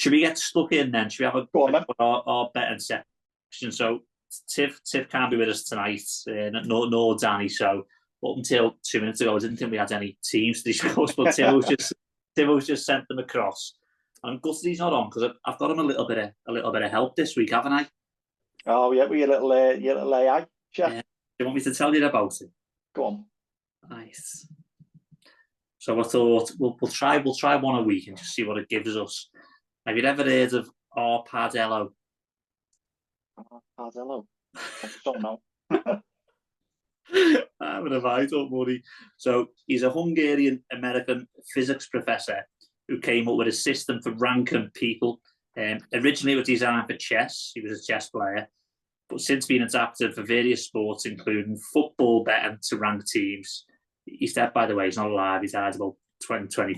should we get stuck in then? Should we have Go on, then. our betting section? So Tiff can't be with us tonight, nor Danny. So up until 2 minutes ago, I didn't think we had any teams to discuss, but Timo's just sent them across. I'm gutted he's not on because I've got him a little bit of help this week, haven't I? Oh yeah, with your little AI. Sure. Do you want me to tell you about it? Go on. Nice. So I thought we'll try one a week and just see what it gives us. Have you ever heard of Arpadello? Arpadello. I don't know. I don't worry. So he's a Hungarian-American physics professor who came up with a system for ranking people. Originally it was designed for chess. He was a chess player. But since being adapted for various sports, including football betting to rank teams. He's dead, by the way. He's not alive. He's died about 30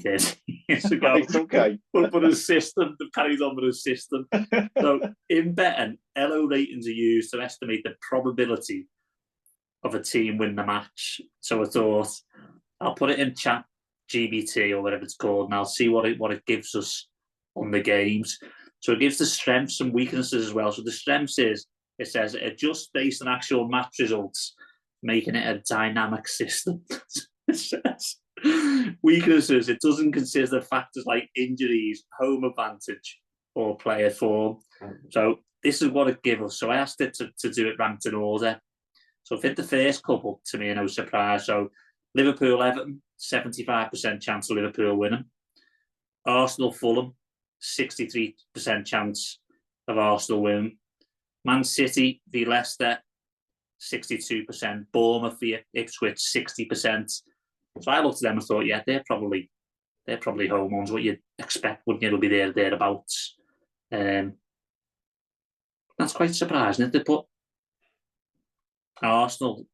years ago. It's okay. But his system, they've carried on with his system. So in betting, LO ratings are used to estimate the probability of a team win the match. So I thought I'll put it in chat GBT or whatever it's called, and I'll see what it gives us on the games. So it gives the strengths and weaknesses as well. So the strengths is, it says, adjust based on actual match results, making it a dynamic system. It says weaknesses, it doesn't consider factors like injuries, home advantage, or player form. So this is what it gives us. So I asked it to do it ranked in order. So I think the first couple, to me, no surprise. So Liverpool, Everton, 75% chance of Liverpool winning. Arsenal, Fulham, 63% chance of Arsenal winning. Man City v Leicester, 62%. Bournemouth v Ipswich, 60%. So I looked at them and thought, yeah, they're probably home ones. What you'd expect, wouldn't you? It'll be thereabouts. That's quite surprising. If they put Arsenal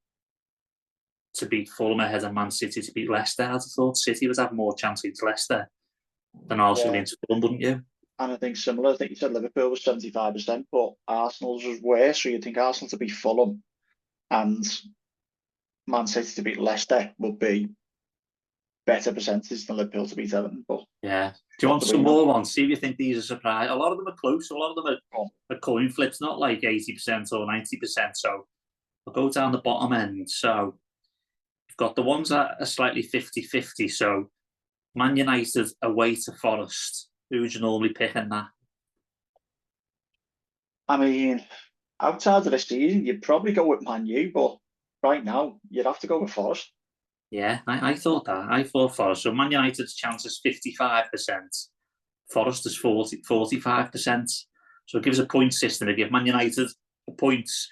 to beat Fulham ahead of Man City to beat Leicester, I'd have thought City would have more chance against Leicester than Arsenal against Fulham, wouldn't you? And I think similar. I think you said Liverpool was 75%, but Arsenal's was worse. So you'd think Arsenal to beat Fulham and Man City to beat Leicester would be better percentage than Liverpool to beat Everton. But yeah. Do you want some more ones? See if you think these are surprised. A lot of them are close. A lot of them are coin flips, not like 80% or 90%. So we'll go down the bottom end. So you've got the ones that are slightly 50-50. So Man United away to Forest. Who would you normally pick in that? I mean, outside of the season, you'd probably go with Man U, but right now, you'd have to go with Forest. Yeah, I thought that. I thought Forest. So Man United's chance is 55%. Forest is 45%. So it gives a point system. It gives Man United a points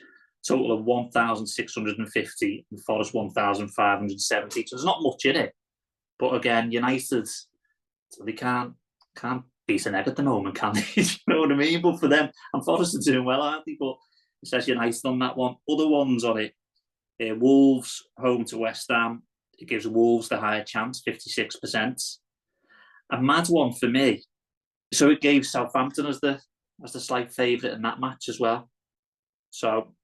total of 1,650 and Forest 1,570. So there's not much in it. But again, United, they can't beat an egg at the moment, can they? You know what I mean? But for them, and Forest are doing well, aren't they? But it says United on that one. Other ones on it, Wolves home to West Ham. It gives Wolves the higher chance, 56%. A mad one for me. So it gave Southampton as the slight favourite in that match as well. So,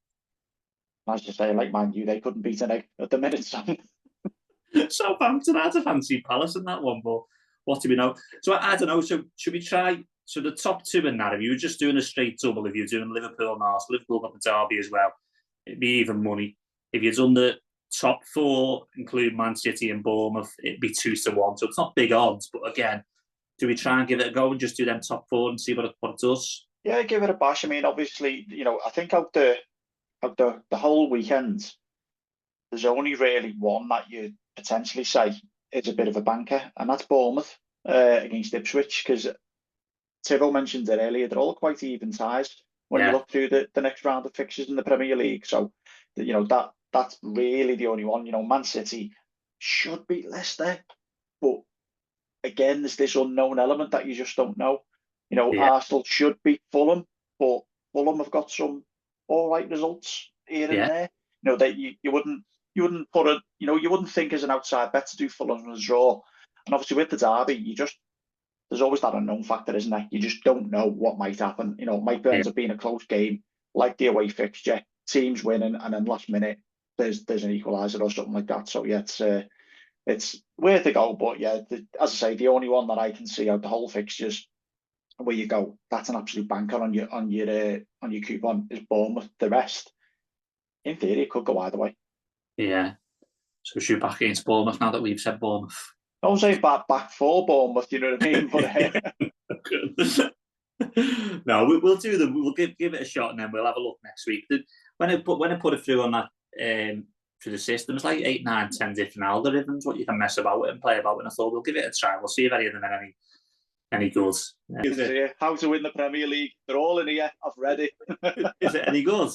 as you say, like Man U, they couldn't beat an egg at the minute. So. Southampton had a fancy Palace in that one, but what do we know? So I don't know. So should we try? So the top two in that, if you were just doing a straight double, if you're doing Liverpool and Arsenal, Liverpool got the derby as well, it'd be even money. If you'd done the top four, include Man City and Bournemouth, it'd be 2-1. So it's not big odds, but again, do we try and give it a go and just do them top four and see what it does? Yeah, give it a bash. I mean, obviously, I think out the whole weekend, there's only really one that you potentially say is a bit of a banker, and that's Bournemouth against Ipswich, because Thibault mentioned it earlier, they're all quite even ties when you look through the next round of fixtures in the Premier League. So, that's really the only one. Man City should beat Leicester, but again, there's this unknown element that you just don't know. Arsenal should beat Fulham, but Fulham have got some all right results here and there. That you wouldn't put it. You wouldn't think as an outside bet to do Fulham as a draw. And obviously with the derby, there's always that unknown factor, isn't there? You just don't know what might happen. It might end up being a close game, like the away fixture, teams winning, and then last minute there's an equaliser or something like that. So yeah, it's worth a go. But yeah, as I say, the only one that I can see out the whole fixtures where you go, that's an absolute banker on your coupon is Bournemouth. The rest, in theory, it could go either way. Yeah. So shoot back against Bournemouth now that we've said Bournemouth. I was saying back for Bournemouth, you know what I mean? But no, we'll do them. We'll give it a shot, and then we'll have a look next week. When I put it through on that through the system, it's like 8, 9, 10 different algorithms what you can mess about with and play about with. And I thought we'll give it a try. We'll see if any of them are any good. How to win the Premier League? They're all in here. I've read it. Is it any good?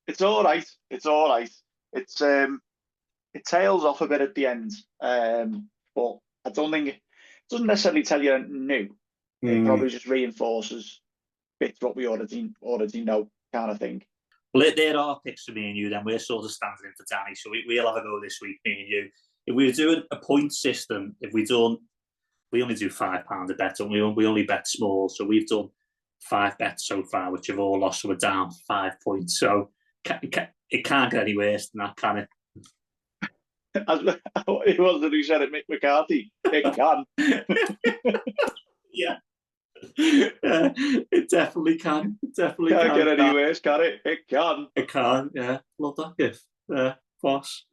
It's all right. It's all right. It's it tails off a bit at the end, but I don't think it doesn't necessarily tell you new. It probably just reinforces bits what we already know, kind of thing. Well, there are picks for me and you. Then we're sort of standing in for Danny, so we'll have a go this week, me and you. If we were doing a point system, we only do £5 a bet, and we only bet small. So we've done 5 bets so far, which have all lost. So we're down 5 points. So it can't get any worse than that, can it? It wasn't who said it, Mick McCarthy. It can. Yeah. It definitely can. It definitely can't get any worse, can it? It can. It can, yeah. Love that gift. Boss.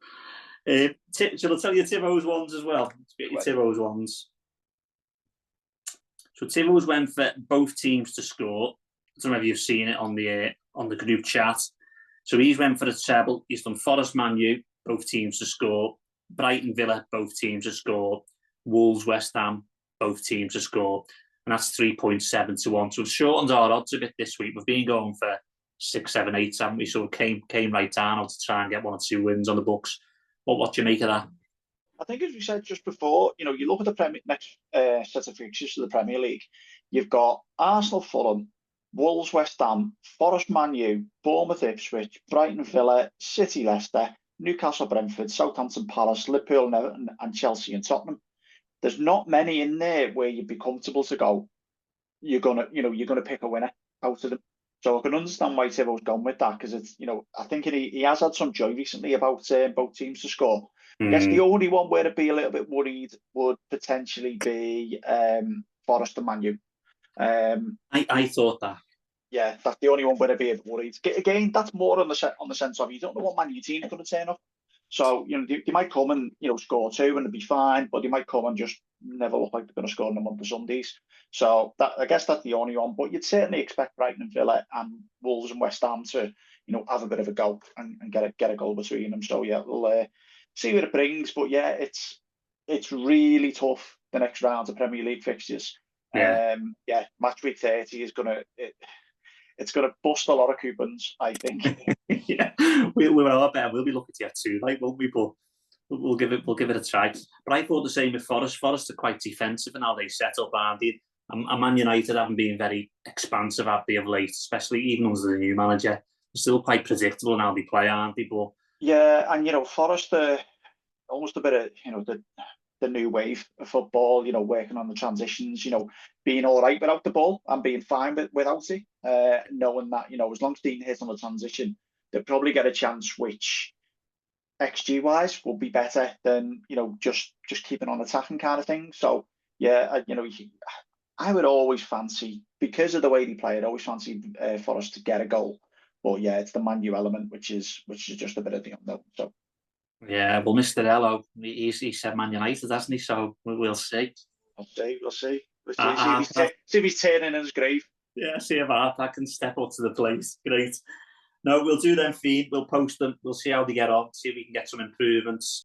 Shall I tell you Tivo's ones as well? Let's get your Tivo's ones. So Tivo's went for both teams to score. I don't know if you've seen it on the group chat. So he's went for the treble. He's done Forest Man U, both teams to score. Brighton Villa, both teams to score. Wolves West Ham, both teams to score. And that's 3.7 to 1. So we've shortened our odds a bit this week. We've been going for 6, 7, 8, haven't we? So we came right down to try and get 1 or 2 wins on the books. What do you make of that? I think, as we said just before, you look at the next set of fixtures for the Premier League. You've got Arsenal, Fulham, Wolves, West Ham, Forest, Man U, Bournemouth, Ipswich, Brighton, Villa, City, Leicester, Newcastle, Brentford, Southampton, Palace, Liverpool, Everton, and Chelsea and Tottenham. There's not many in there where you'd be comfortable to go. You're gonna pick a winner out of them. So I can understand why Tivo's gone with that, because it's I think he has had some joy recently about both teams to score. I guess the only one where to be a little bit worried would potentially be Forest and Man U. I thought that. Yeah, that's the only one where to be a bit worried. Again, that's more on the sense of you don't know what Man U team is going to turn up. So they might come and score 2 and it'll be fine, but they might come and just never look like they're going to score in a month of Sundays. So I guess that's the only one. But you'd certainly expect Brighton and Villa and Wolves and West Ham to have a bit of a go and get a goal between them. So yeah, we'll see what it brings. But yeah, it's really tough the next round of Premier League fixtures. Yeah, match week 30 is it's going to bust a lot of coupons, I think. Yeah, we're all better. We'll be lucky to get 2, like, won't we? But we'll give it a try. But I thought the same with Forest. Forest are quite defensive in how they set up, aren't they? And Man United haven't been very expansive, have they, of late, especially even under the new manager. They're still quite predictable in how they play, aren't they? But yeah, and Forest are almost a bit of the new wave of football, working on the transitions, being all right without the ball and being fine without it, knowing that, as long as they hit on the transition, they'll probably get a chance, which XG-wise will be better than, just keeping on attacking kind of thing. So, yeah, I would always fancy, because of the way they play, I'd always fancy Forest to get a goal. But, yeah, it's the Man U element, which is just a bit of the unknown. So. Yeah, well, Mr. Ello, he said Man United, hasn't he? So we'll see. We'll see. See if he's turning in his grave. Yeah, see if I can step up to the plate. Great. No, we'll do them feed. We'll post them. We'll see how they get on. See if we can get some improvements.